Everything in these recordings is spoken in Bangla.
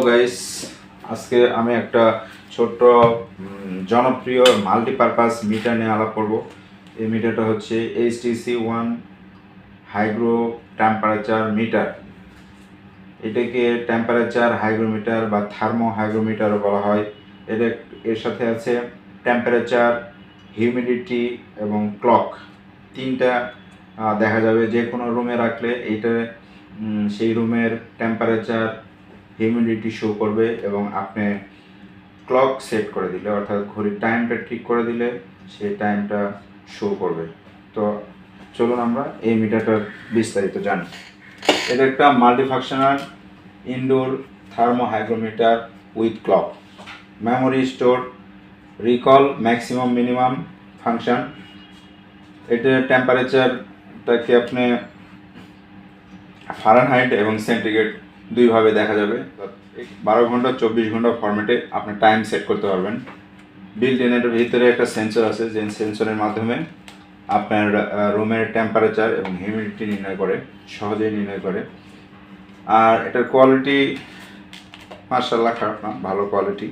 গাইস, আজকে আমি একটা ছোট্ট জনপ্রিয় মাল্টিপারপাস মিটার নিয়ে আলাপ করব। এই মিটারটা হচ্ছে HTC-1 হাইগ্রো টেম্পারেচার মিটার। এটাকে টেম্পারেচার হাইগ্রোমিটার বা থার্মো হাইগ্রোমিটারও বলা হয়। এর সাথে আছে টেম্পারেচার, হিউমিডিটি এবং ক্লক। তিনটা দেখা যাবে যে কোনো রুমে রাখলে এইটা সেই রুমের টেম্পারেচার, হিউমিডিটি শো করবে এবং আপনি ক্লক সেট করে দিলে অর্থাৎ ঘড়ির টাইমটা ঠিক করে দিলে সেই টাইমটা শো করবে। তো চলুন আমরা এই মিটারটার বিস্তারিত জানি। এটা একটা multifunctional indoor thermo hygrometer with clock, memory store, recall, maximum minimum function. এটার টেম্পারেচারটাকে আপনি ফারেনহাইট এবং সেন্টিগ্রেড দুইভাবে দেখা যাবে। 12 ঘন্টা 24 ঘন্টা ফরম্যাটে আপনি টাইম সেট করতে পারবেন। বিল্ট ইন এর ভিতরে একটা সেন্সর আছে, যে সেন্সরের মাধ্যমে আপনার রুমের টেম্পারেচার এবং হিউমিডিটি সহজেই নির্ণয় করে। আর এটার কোয়ালিটি মাশাআল্লাহ খারাপ না, ভালো কোয়ালিটি।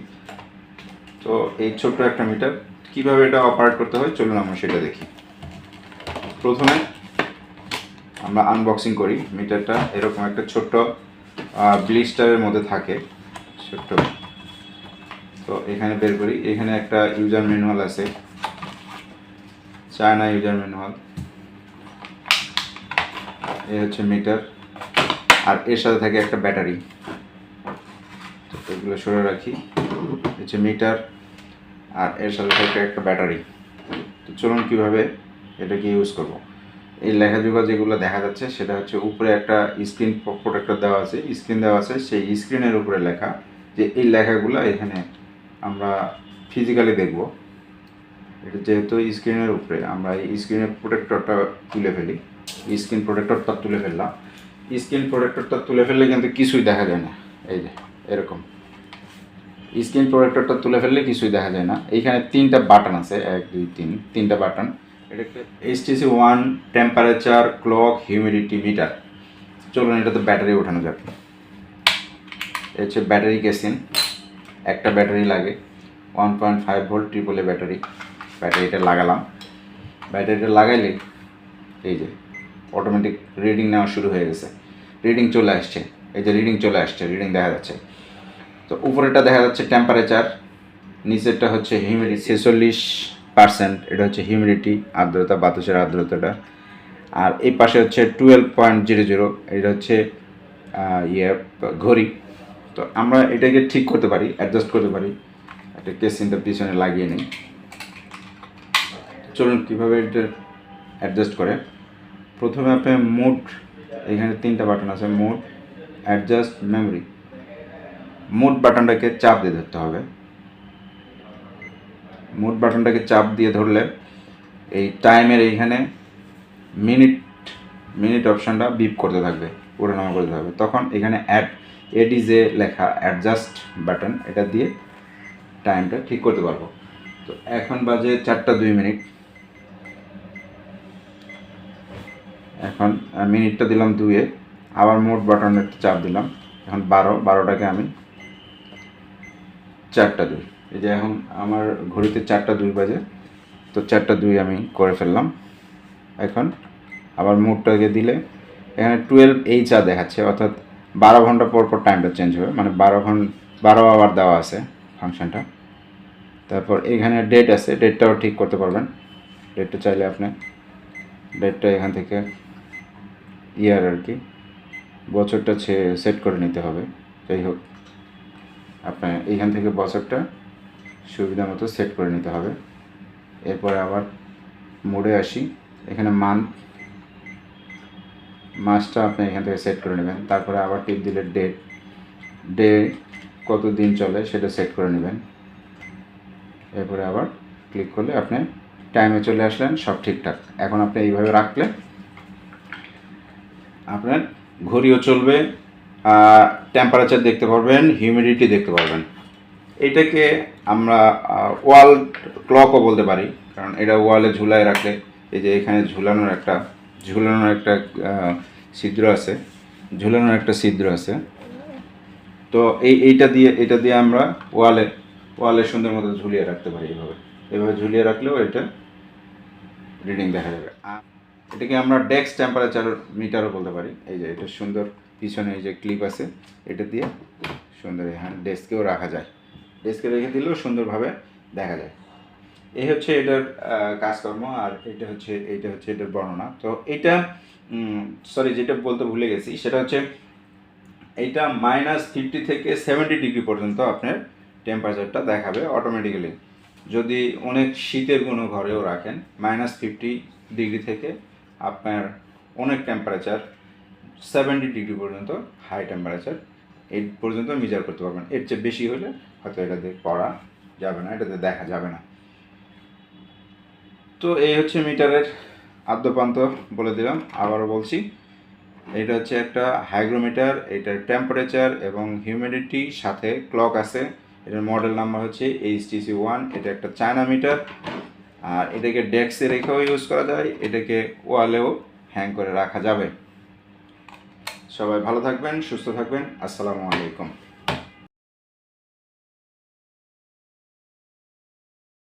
তো এই ছোট্ট একটা মিটার কীভাবে এটা অপারেট করতে হয় চলুন আমরা সেটা দেখি। প্রথমে আমরা আনবক্সিং করি মিটারটা। এরকম একটা ছোট্ট ব্লিস্টারের মধ্যে থাকে ছোট্ট। তো এখানে বের করি, এখানে একটা ইউজার ম্যানুয়াল আছে, চায়না ইউজার ম্যানুয়াল। এই হচ্ছে মিটার, আর এর সাথে থাকে একটা ব্যাটারি। তো এগুলো সরে রাখি। হচ্ছে মিটার আর এর সাথে থাকে একটা ব্যাটারি। তো চলুন কীভাবে এটাকে ইউজ করব। এই লেখাজোখা যেগুলো দেখা যাচ্ছে সেটা হচ্ছে উপরে একটা স্ক্রিন প্রোটেক্টর দেওয়া আছে, স্ক্রিন দেওয়া আছে। সেই স্ক্রিনের উপরে লেখা, যে এই লেখাগুলো এখানে আমরা ফিজিক্যালি দেখব। এটা যেহেতু স্ক্রিনের উপরে, আমরা এই স্ক্রিনের প্রোটেক্টরটা তুলে ফেলি। স্ক্রিন প্রোটেক্টরটা তুলে ফেললাম। স্ক্রিন প্রোটেক্টরটা তুলে ফেললে কিন্তু কিছুই দেখা যায় না। এই যে এরকম স্ক্রিন প্রোটেক্টরটা তুলে ফেললে কিছুই দেখা যায় না। এইখানে তিনটা বাটন আছে, 1 2 3, তিনটা বাটন। এটাকে HTC-1 temperature, clock, humidity metre. চলুন এটাতে ব্যাটারি ওঠানো যাক। এটা হচ্ছে ব্যাটারি কেসিন। একটা ব্যাটারি লাগে, 1.5 ভোল্ট AAA ব্যাটারি। ব্যাটারিটা লাগালাম। ব্যাটারিটা লাগাইলে এই যে অটোমেটিক রিডিং নেওয়া শুরু হয়ে গেছে। রিডিং চলে আসছে, এই যে রিডিং চলে আসছে, রিডিং দেখা যাচ্ছে। তো উপরেটা দেখা যাচ্ছে টেম্পারেচার, নিচেরটা হচ্ছে হিউমিডিটি 46%। এটা হচ্ছে হিউমিডিটি, আর্দ্রতা, বাতাসের আর্দ্রতাটা। আর এই পাশে হচ্ছে 12.00, এটা হচ্ছে ঘড়ি। তো আমরা এটাকে ঠিক করতে পারি, অ্যাডজাস্ট করতে পারি। একটা কেসিনটা পিছনে লাগিয়ে নিই। চলুন কীভাবে এটা অ্যাডজাস্ট করে। প্রথমে আপনি মোড, এখানে তিনটা বাটন আছে, মোড, অ্যাডজাস্ট, মেমোরি। মোড বাটনটাকে চাপ দিয়ে ধরতে হবে। মোড বাটনটাকে চাপ দিয়ে ধরলে এই টাইমের এইখানে মিনিট অপশানটা বিপ করতে থাকবে, ওঠানামা করতে থাকবে। তখন এখানে এডিজে লেখা অ্যাডজাস্ট বাটন, এটা দিয়ে টাইমটা ঠিক করতে পারবো। তো এখন বাজে 4টা 2 মিনিট। এখন মিনিটটা দিলাম 2-এ, আবার মোড বাটনের চাপ দিলাম। এখন 12টাকে আমি 4টা 2। এই যে এখন আমার ঘড়িতে 4টা 2 বাজে। তো 4টা 2 আমি করে ফেললাম। এখন আবার মোডটাকে দিলে এখানে 12HR দেখাচ্ছে, অর্থাৎ 12 ঘন্টা পর পর টাইমটা চেঞ্জ হবে, মানে 12 আওয়ার দেওয়া আছে ফাংশনটা। তারপর এখানে ডেট আছে, ডেটটাও ঠিক করতে পারবেন। ডেটটা চাইলে আপনি ডেটটা এখান থেকে ইয়ার আর কি বছরটা সেট করে নিতে হবে। যাই হোক, আপনার এইখান থেকে বছরটা সুবিধা মতো সেট করে নিতে হবে। এরপরে আবার মোডে আসি, এখানে মাসটা আপনি এখান থেকে সেট করে নেবেন। তারপরে আবার টিপ দিলে ডে কত দিন চলে সেটা সেট করে নেবেন। এরপরে আবার ক্লিক করলে আপনি টাইমে চলে আসলেন, সব ঠিকঠাক। এখন আপনি এইভাবে রাখলে আপনার ঘড়িও চলবে, টেম্পারেচার দেখতে পারবেন, হিউমিডিটি দেখতে পারবেন। এটাকে আমরা ওয়াল ক্লকও বলতে পারি, কারণ এটা ওয়ালে ঝুলায় রাখলে এই যে এখানে ঝুলানোর একটা ছিদ্র আছে, তো এটা দিয়ে আমরা ওয়ালে সুন্দর মতো ঝুলিয়ে রাখতে পারি। এভাবে ঝুলিয়ে রাখলেও এটা রিডিং দেখা যাবে। আর এটাকে আমরা ডেস্ক টেম্পারেচার মিটারও বলতে পারি। এই যে এটা সুন্দর পিছনে এই যে ক্লিপ আছে, এটা দিয়ে সুন্দর এখানে ডেস্কেও রাখা যায়, ডেস্কে রেখে দিলেও সুন্দরভাবে দেখা যায়। এই হচ্ছে এটার কাজকর্ম। আর এটা হচ্ছে এটার বর্ণনা। তো এটা সরি, যেটা বলতে ভুলে গেছি সেটা হচ্ছে এইটা -50 থেকে 70 ডিগ্রি পর্যন্ত আপনার টেম্পারেচারটা দেখাবে অটোমেটিক্যালি। যদি অনেক শীতের কোনো ঘরেও রাখেন, -50 ডিগ্রি থেকে আপনার অনেক টেম্পারেচার 70 ডিগ্রি পর্যন্ত হাই টেম্পারেচার এই পর্যন্ত মেজার করতে পারবেন। এর চেয়ে বেশি হলে হয়তো এটাতে পড়া যাবে না, এটাতে দেখা যাবে না। তো এই হচ্ছে মিটারের আদ্যপান্ত বলে দিলাম, আবারও বলছি। এটা হচ্ছে একটা হাইগ্রোমিটার, এটার টেম্পারেচার এবং হিউমিডিটি সাথে ক্লক আছে। এটার মডেল নাম্বার হচ্ছে HTC-1। এটা একটা চায়না মিটার। আর এটাকে ডেস্কে রেখেও ইউজ করা যায়, এটাকে ওয়ালেও হ্যাং করে রাখা যাবে। সবাই ভালো থাকবেন, সুস্থ থাকবেন। আসসালামু আলাইকুম।